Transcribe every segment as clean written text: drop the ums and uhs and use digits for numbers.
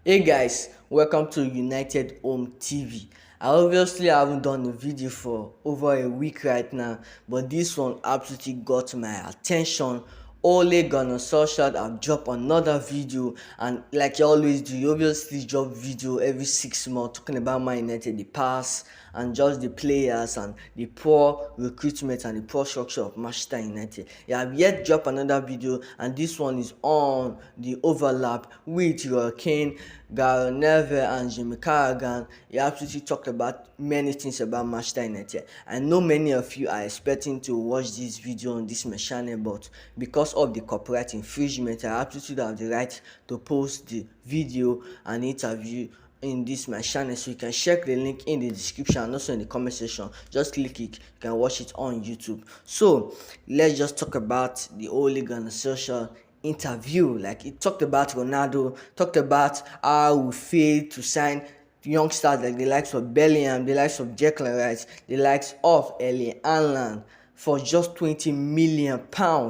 Hey guys, welcome to United Home TV. I obviously haven't done a video for over a week right now, but this one absolutely got my attention. Ole Gunnar Solskjaer have dropped another video, and like you always do, you obviously drop video every 6 months talking about Man United, the past, and just the players and the poor recruitment and the poor structure of Manchester United. You have yet drop another video, and this one is on the overlap with Keane, Gary Neville, and Jamie Carragher. He absolutely talked about many things about Manchester United. I know many of you are expecting to watch this video on this my channel, but because of the copyright infringement, I absolutely have the right to post the video and interview in this my channel, so you can check the link in the description and also in the comment section. Just click it, you can watch it on YouTube. So let's just talk about the Ole Gunnar Solskjaer interview. Like, it talked about Ronaldo, talked about how we failed to sign youngsters like the likes of Bellingham, the likes of Declan Rice, the likes of Haaland for just £20 million.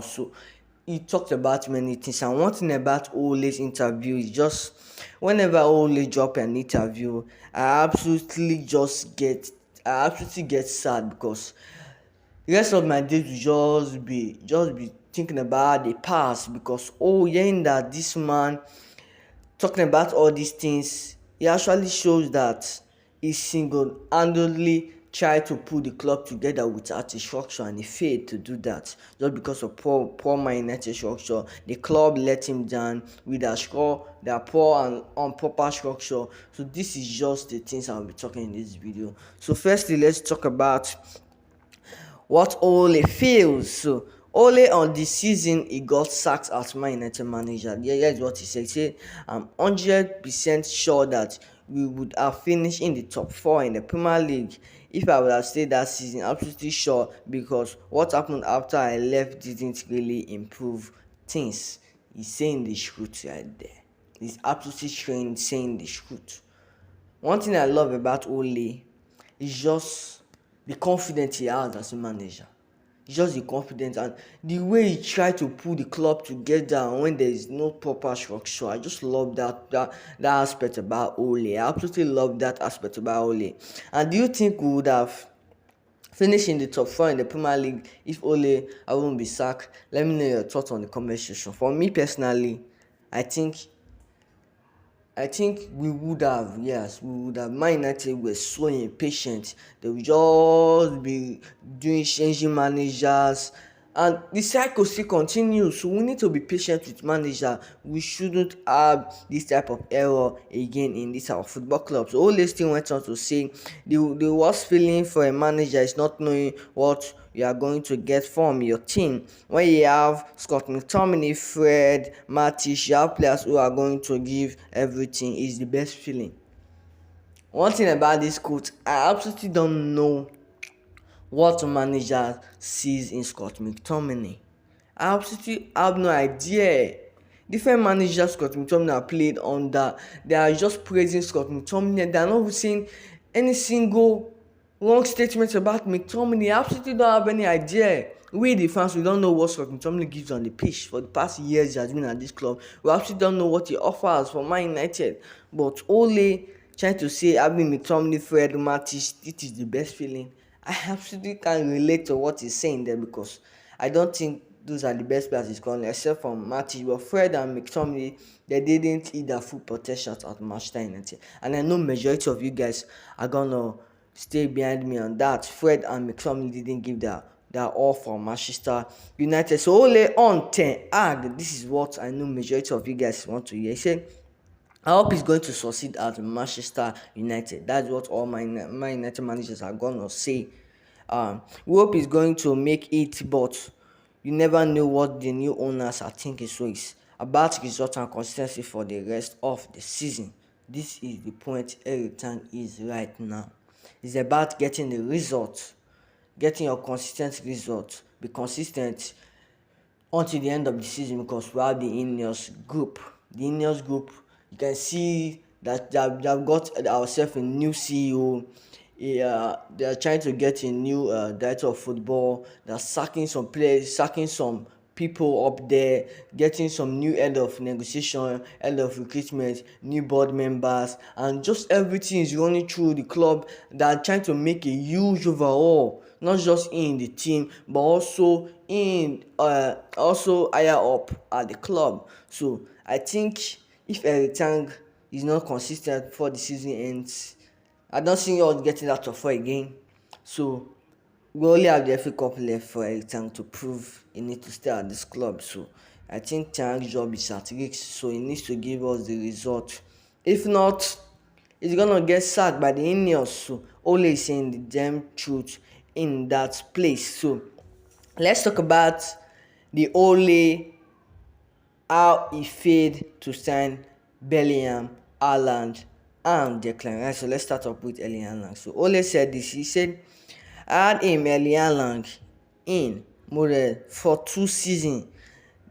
So he talked about many things, and one thing about Ole's interview is just whenever Ole drop an interview, I absolutely get sad, because the rest of my days will just be thinking about the past, because hearing that this man talking about all these things, it actually shows that he single-handedly tried to put the club together without a structure, and he failed to do that just because of poor Man United structure. The club let him down with their poor and improper structure. So this is just the things I'll be talking in this video. So firstly, let's talk about what Ole feels. So Ole, on the season he got sacked as Man United manager. Yeah, here's what he said. He said, "I'm 100% sure that we would have finished in the top four in the Premier League if I would have stayed that season. Absolutely sure, because what happened after I left didn't really improve things." He's saying the truth right there. He's absolutely saying the truth. One thing I love about Ole is just the confidence he has as a manager. He's just the confidence, and the way he tried to pull the club together when there is no proper structure. I just love that aspect about Ole. I absolutely love that aspect about Ole. And do you think we would have finished in the top four in the Premier League if Ole wouldn't be sacked? Let me know your thoughts on the comment section. For me personally, I think we would have, yes, we would have. Man United were so impatient. They would just be doing changing managers, and the cycle still continues. So we need to be patient with manager. We shouldn't have this type of error again in this our football club. So Ole still went on to say the worst feeling for a manager is not knowing what you are going to get from your team. When you have Scott McTominay, Fred, Matic, you have players who are going to give everything, is the best feeling. One thing about this coach, I absolutely don't know what manager sees in Scott McTominay. I absolutely have no idea. Different managers Scott McTominay have played under, they are just praising Scott McTominay. They are not saying any single wrong statement about McTominay. I absolutely don't have any idea. We, the fans, we don't know what Scott McTominay gives on the pitch. For the past years he has been at this club, we absolutely don't know what he offers for Man United. But Ole trying to say having McTominay, Fred, Matic, it is the best feeling. I absolutely can't relate to what he's saying there, because I don't think those are the best players he's calling, except from Matic. But Fred and McTominay, they didn't hit their full potential at Manchester United. And I know majority of you guys are gonna stay behind me on that. Fred and McTominay didn't give their all for Manchester United. So Ole on 10 Hag, this is what I know majority of you guys want to hear. He said, "I hope he's going to succeed at Manchester United." That's what all my United managers are going to say. We hope he's going to make it, but you never know what the new owners are thinking. So it's about results and consistency for the rest of the season. This is the point every time is right now. It's about getting the results, getting your consistent results. Be consistent until the end of the season, because we have the Ineos group. The Ineos group, you can see that they have got ourselves a new CEO. They are trying to get a new director of football. They are sacking some players, sacking some people up there, getting some new head of negotiation, head of recruitment, new board members, and just everything is running through the club. They are trying to make a huge overhaul, not just in the team, but also in also higher up at the club. So I think if Eric Tang is not consistent before the season ends, I don't see us getting that top four again. So we only have the FA Cup left for Eric Tang to prove he needs to stay at this club. So I think Tang's job is at risk. So he needs to give us the result. If not, he's gonna get sacked by the Ineos. So Ole is saying the damn truth in that place. So let's talk about the Ole, how he failed to sign Bellingham, Haaland, and Declan Rice. So let's start up with Erling Haaland. So Ole said this. He said, "I had him Erling Haaland in model for 2 seasons.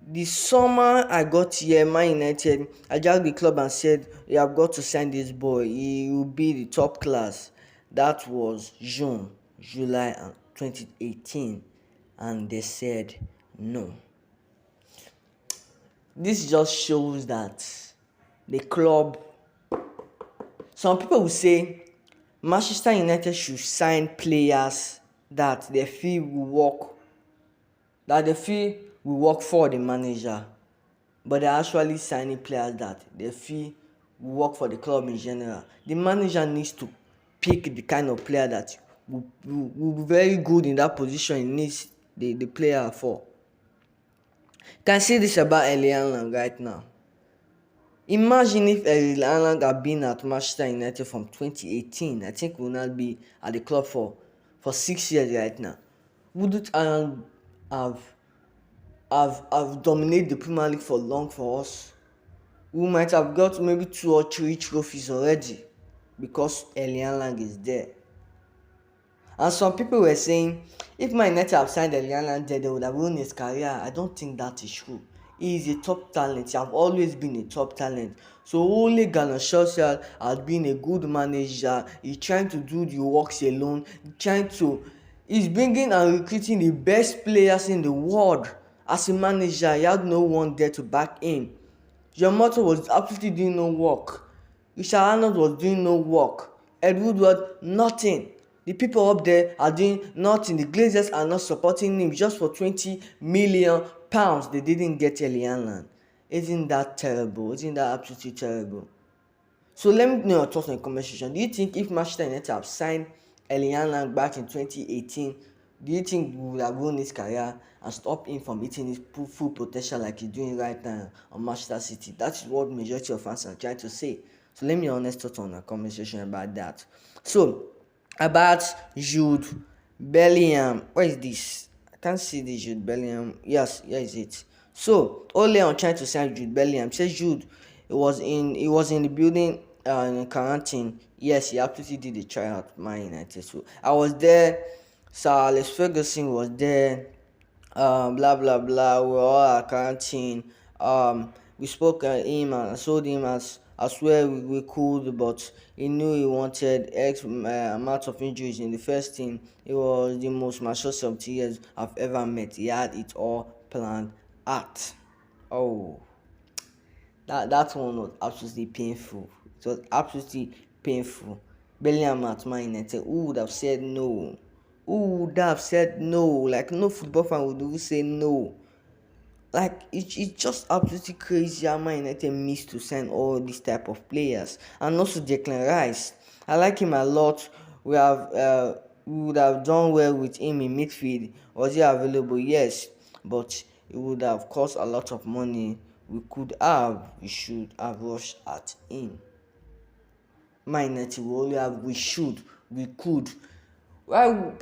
The summer I got here, Man United, I jacked the club and said, you have got to sign this boy. He will be the top class." That was June, July, and 2018, and they said no. This just shows that the club, some people will say Manchester United should sign players that they feel will work for the manager, but they're actually signing players that they feel will work for the club in general. The manager needs to pick the kind of player that will be very good in that position he needs the player for. You can see this about Erling Haaland right now. Imagine if Erling Haaland had been at Manchester United from 2018. I think we will not be at the club for 6 years right now. Wouldn't Haaland have dominated the Premier League for long for us? We might have got maybe 2 or 3 trophies already because Erling Haaland is there. And some people were saying if Man United have signed Erling Haaland there, they would have ruined his career. I don't think that is true. He is a top talent. He has always been a top talent. So only Gunnar Solskjaer has been a good manager. He's trying to do the works alone. He's bringing and recruiting the best players in the world. As a manager, he had no one there to back him. Your motto was absolutely doing no work. Richard Arnold was doing no work. Ed Woodward, nothing. The people up there are doing nothing. The Glazers are not supporting him just for £20 million. They didn't get Erling Haaland. Isn't that terrible? Isn't that absolutely terrible? So let me know your thoughts on the comment section. Do you think if Manchester United have signed Erling Haaland back in 2018, do you think we would have ruined his career and stopped him from hitting his full potential like he's doing right now on Manchester City? That's what majority of fans are trying to say. So let me know your honest thoughts on the comment section about that. So about Jude Bellingham. Where is this? I can't see the Jude Bellingham. Yes, here is it. So Ole on trying to sign Jude Bellingham. Says Jude he was in the building in quarantine. Yes, he absolutely did a tryout Man United. So I was there. Sir Alex Ferguson was there. Blah blah blah. We were all at quarantine. We spoke at him and I told him as well we could, but he knew he wanted X amount of injuries in the first team. It was the most mature 70 years I've ever met. He had it all planned out. Oh, that one was absolutely painful. It was absolutely painful. Bellingham at Man United. Who would have said no? Who would have said no? Like no football fan would say no. Like it's just absolutely crazy how Man United missed to sign all these type of players, and also Declan Rice. I like him a lot. We would have done well with him in midfield. Was he available? Yes, but it would have cost a lot of money. We should have rushed at him. Man United we could. Why?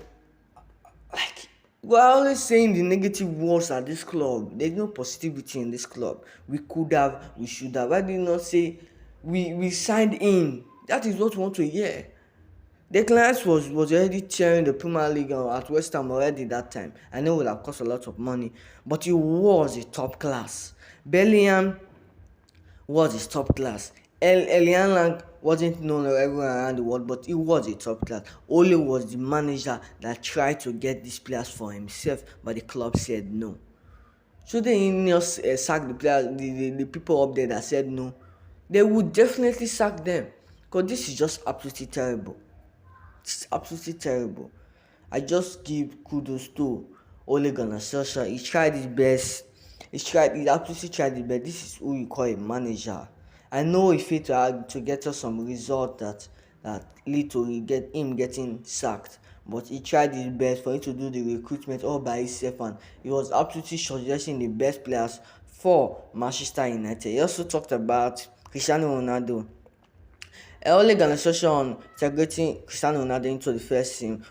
Like we're always saying the negative words at this club. There's no positivity in this club. We should have. Why did you not say we signed in? That is what we want to hear. Declan Rice was already tearing the Premier League at West Ham already that time. I know it would have cost a lot of money, but he was a top class. Bellingham was his top class. Erling Haaland wasn't known everywhere around the world, but he was a top class. Ole was the manager that tried to get these players for himself, but the club said no. Shouldn't he just sack the players, the people up there that said no? They would definitely sack them because this is just absolutely terrible. It's absolutely terrible. I just give kudos to Ole Gunnar Solskjaer. He tried his best. He absolutely tried his best. This is who you call a manager. I know he failed to get us some result that lead to him getting sacked. But he tried his best for him to do the recruitment all by himself, and he was absolutely shortlisting the best players for Manchester United. He also talked about Cristiano Ronaldo. Early organization on integrating Cristiano Ronaldo into the first team.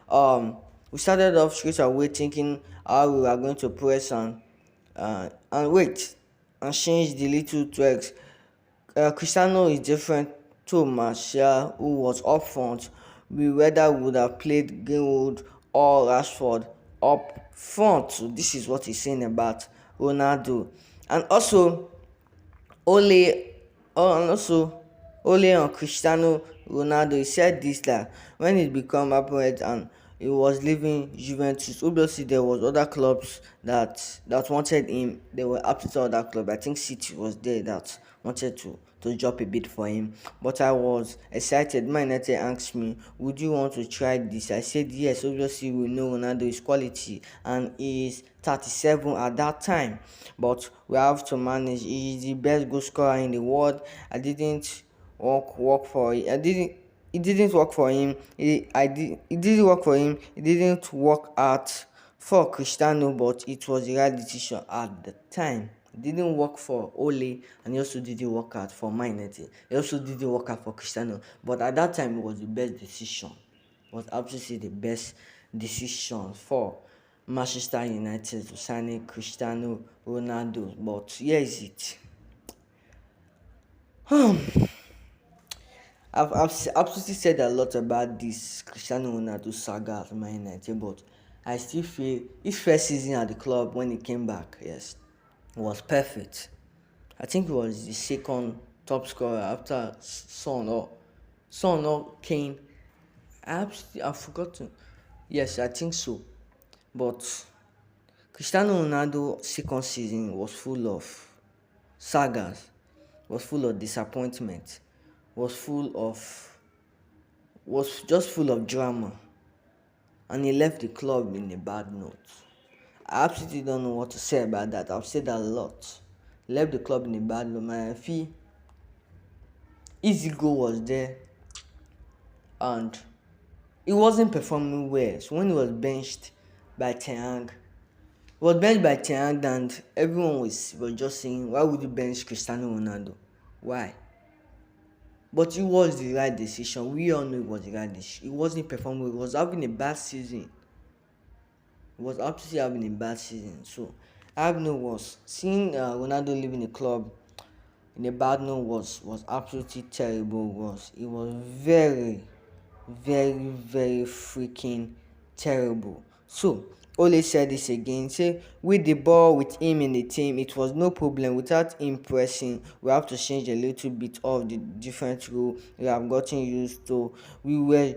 Um we started off straight away thinking how we were going to press and wait and change the little tweaks. Cristiano is different to Martial, who was up front. We whether would have played Greenwood or Rashford up front. So this is what he's saying about Ronaldo. And also Ole and also Ole on Cristiano Ronaldo, he said this that when it become apparent and he was leaving Juventus, obviously there was other clubs that wanted him. There were absolutely other clubs. I think City was there that wanted to drop a bit for him. But I was excited. Man United asked me, would you want to try this? I said yes. Obviously we know Ronaldo is quality and he is 37 at that time. But we have to manage. He is the best goal scorer in the world. I didn't work for it. It didn't work for him. It didn't work for him. It didn't work out for Cristiano, but it was the right decision at the time. It didn't work for Ole, and he also didn't work out for Man United. It also didn't work out for Cristiano, but at that time it was the best decision. It was absolutely the best decision for Manchester United to sign Cristiano Ronaldo. But here is it. I've absolutely said a lot about this Cristiano Ronaldo saga at Man United, but I still feel his first season at the club when he came back, yes, was perfect. I think he was the second top scorer after Son or Kane. I've forgotten. Yes, I think so. But Cristiano Ronaldo's second season was full of sagas, was full of disappointment, was full of was just full of drama, and he left the club in a bad note. I absolutely don't know what to say about that. I've said that a lot. He left the club in a bad note. My feel his ego was there, and he wasn't performing well. So when he was benched by Ten Hag, he was benched by Ten Hag, and everyone was just saying, why would you bench Cristiano Ronaldo? Why? But it was the right decision. We all know it was the right decision. He wasn't performing. He was having a bad season. He was absolutely having a bad season. So I have no words. Seeing Ronaldo leaving the club in a bad note was absolutely terrible. It was very, very, very freaking terrible. So Ole said this again. Say with the ball with him in the team, it was no problem. Without him pressing, we have to change a little bit of the different rule we have gotten used to. We were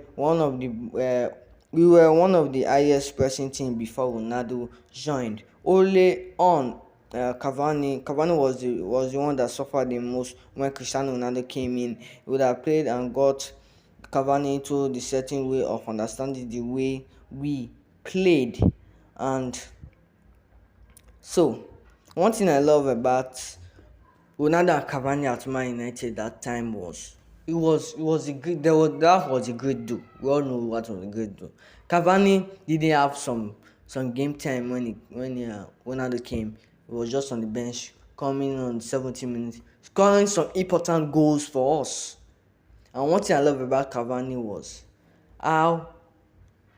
one of the highest pressing team before Ronaldo joined. Ole on Cavani was the one that suffered the most when Cristiano Ronaldo came in. He would have played and got Cavani into the certain way of understanding the way we played. And so, one thing I love about Ronaldo and Cavani at Man United that time was it was a great that was a great do. We all know what was a great do. Cavani didn't have some game time when Ronaldo came. He was just on the bench, coming on 70 minutes, scoring some important goals for us. And one thing I love about Cavani was how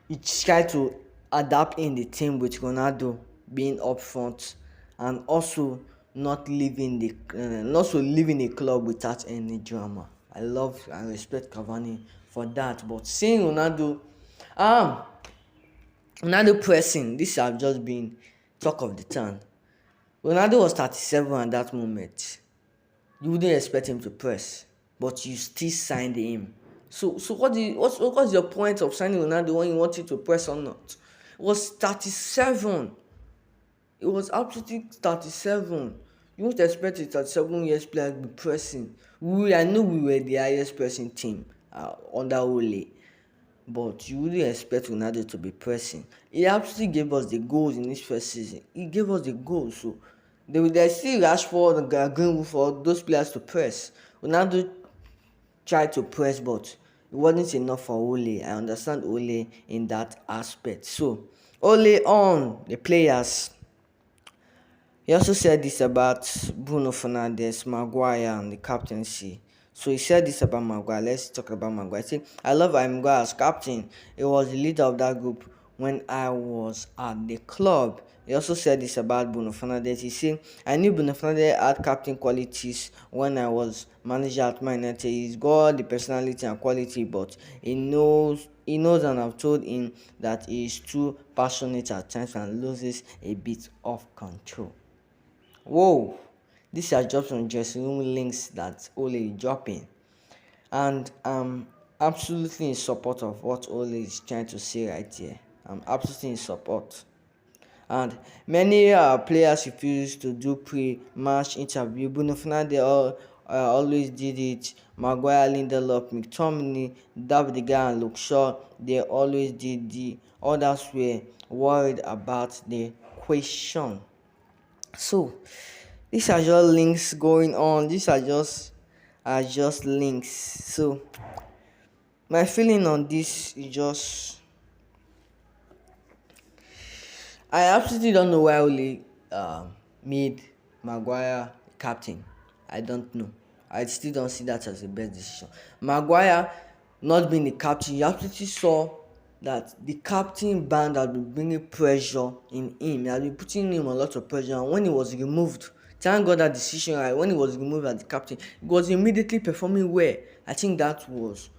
he tried to adapt in the team with Ronaldo being up front, and also not so leaving the club without any drama. I love and respect Cavani for that. But seeing um Ronaldo pressing, this have just been talk of the town. Ronaldo was 37 at that moment. You wouldn't expect him to press, but you still signed him. So what's your point of signing Ronaldo when you want him to press or not? He was 37. It was absolutely 37. You won't expect a 37 years player to be pressing. I know we were the highest pressing team under Ole, but you wouldn't expect Ronaldo to be pressing. He absolutely gave us the goals in his first season. He gave us the goals. So there's still Rashford and Greenwood for those players to press. Ronaldo tried to press, but it wasn't enough for Ole. I understand Ole in that aspect. So Ole on the players. He also said this about Bruno Fernandes, Maguire, and the captaincy. So he said this about Maguire. Let's talk about Maguire. He said, I love Maguire as captain. He was the leader of that group when I was at the club. He also said this about Bruno Fernandes. He said, I knew Bruno Fernandes had captain qualities when I was manager at Man Utd. He's got the personality and quality, but he knows and I've told him that he is too passionate at times and loses a bit of control. Whoa, these are just some dressing room links that Ole is dropping, and I'm absolutely in support of what Ole is trying to say right here. I'm absolutely in support. And many players refuse to do pre-match interview. Bruno Fernandes always did it. Maguire, Lindelof, McTominay, David De Gea, and Luke Shaw, they always did. The others were worried about the question. So these are just links going on. These are just links. So my feeling on this is just I absolutely don't know why Ole made Maguire captain. I don't know. I still don't see that as the best decision. Maguire not being the captain, you absolutely saw that the captain band had been bringing pressure in him. He had been putting him a lot of pressure, and when he was removed, thank God that decision right. When he was removed as the captain, he was immediately performing well. I think that was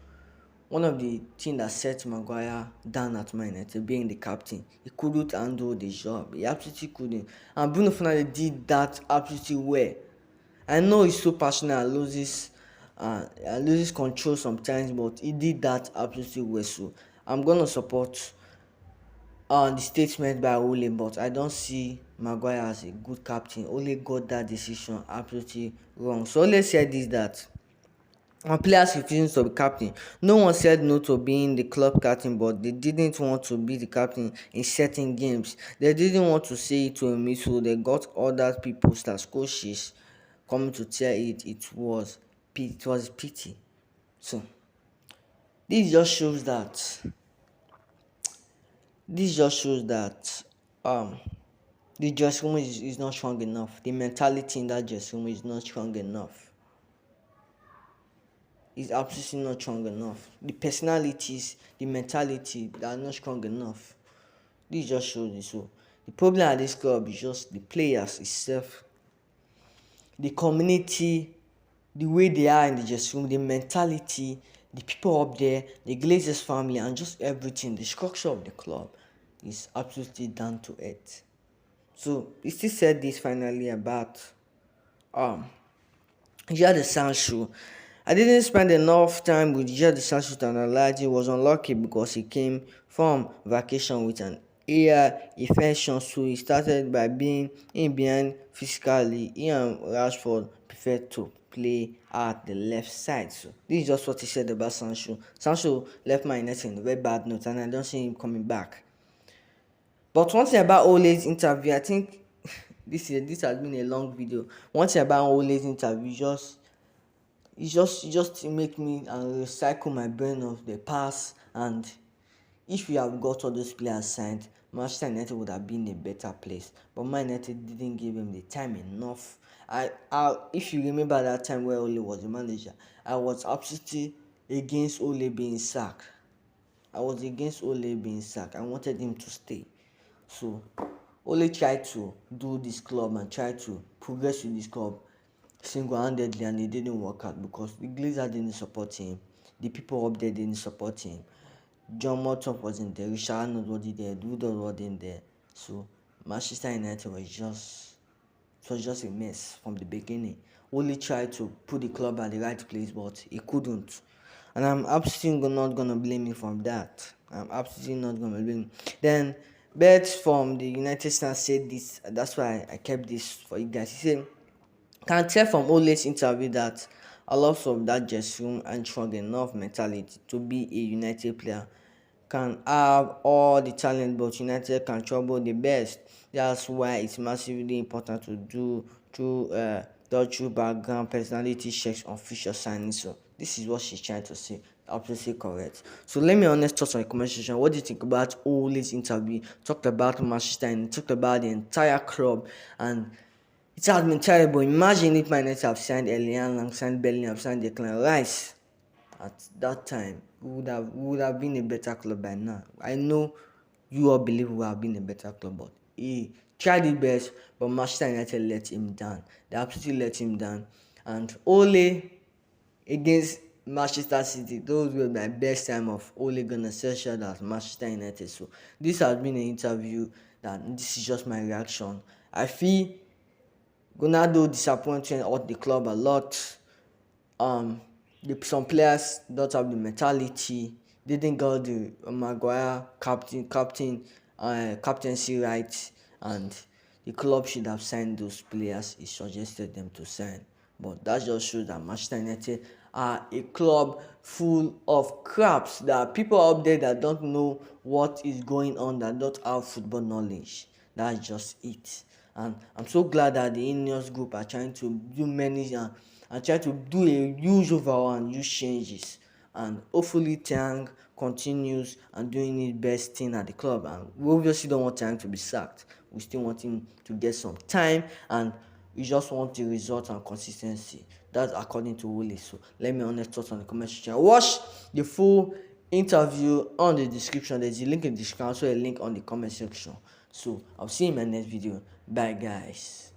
one of the things that set Maguire down at Man United, being the captain. He couldn't handle the job. He absolutely couldn't. And Bruno Fernandes did that absolutely well. I know he's so passionate and loses control sometimes, but he did that absolutely well. So I'm gonna support the statement by Ole, but I don't see Maguire as a good captain. Ole got that decision absolutely wrong. So Ole said this that players refusing to be captain. No one said no to being the club captain, but they didn't want to be the captain in certain games. They didn't want to say it to him, so they got other people slash coaches coming to tell it. It was pity. So this just shows that this just shows that um the dressing room is not strong enough. The mentality in that dressing room is not strong enough. Is absolutely not strong enough. The personalities, the mentality, they are not strong enough. This just shows it. So the problem at this club is just the players itself, the community, the way they are in the dressing room, the mentality, the people up there, the Glazers family, and just everything. The structure of the club is absolutely down to earth. So he still said this finally about um Jadon Sancho. I didn't spend enough time with Jadon Sancho to analyze. He was unlucky because he came from vacation with an ear infection, so he started by being in behind physically. He and Rashford preferred to play at the left side. So this is just what he said about Sancho. Sancho left my net in a very bad note, and I don't see him coming back. But one thing about Ole's interview, I think this has been a long video. One thing about Ole's interview, it just make me recycle my brain of the past. And if we have got all those players signed, Manchester United would have been a better place. But Man United didn't give him the time enough. If you remember that time where Ole was the manager, I was absolutely against Ole being sacked. I was against Ole being sacked. I wanted him to stay. So Ole tried to do this club and tried to progress with this club single-handedly, and it didn't work out because the Glazers didn't support him. The people up there didn't support him. John Morton wasn't there. Richard Arnold wasn't there. Woodward wasn't there. So Manchester United was just a mess from the beginning. Ole tried to put the club at the right place, but he couldn't. And I'm absolutely not gonna blame him for that. I'm absolutely not gonna blame him. Then Bet from the United States said this. That's why I kept this for you guys. He said, "Can tell from Ole's interview that a lot of that dressing room and strong enough mentality to be a United player. Can have all the talent, but United can trouble the best. That's why it's massively important to do through background personality checks on future signings." So this is what she's trying to say. Absolutely correct. So let me honest thoughts on the comment section. What do you think about Ole's interview? Talked about Manchester and talked about the entire club, and it has been terrible. Imagine if Man Utd have signed Elian, signed Bellingham, signed Declan Rice at that time. We would have been a better club by now. I know you all believe we would have been a better club, but he tried his best, but Manchester United let him down. They absolutely let him down. And Ole against Manchester City, those were my best time of Ole Gunnar Solskjaer at Manchester United. So this has been an interview that this is just my reaction. I feel Ronaldo disappointed at the club a lot. um some players don't have the mentality, didn't got the Maguire captaincy right, and the club should have signed those players he suggested them to sign. But that just shows that Manchester United are a club full of craps. There are people out there that don't know what is going on, that don't have football knowledge. That's just it. And I'm so glad that the Ineos group are trying to do many and try to do a huge overhaul and huge changes. And hopefully Tang continues and doing his best thing at the club. And we obviously don't want Tang to be sacked. We still want him to get some time, and we just want the result and consistency. That's according to Willie. So let me honest thoughts on the comment section. Watch the full interview on the description. There's a link in the description, also a link on the comment section. So I'll see you in my next video. Bye guys.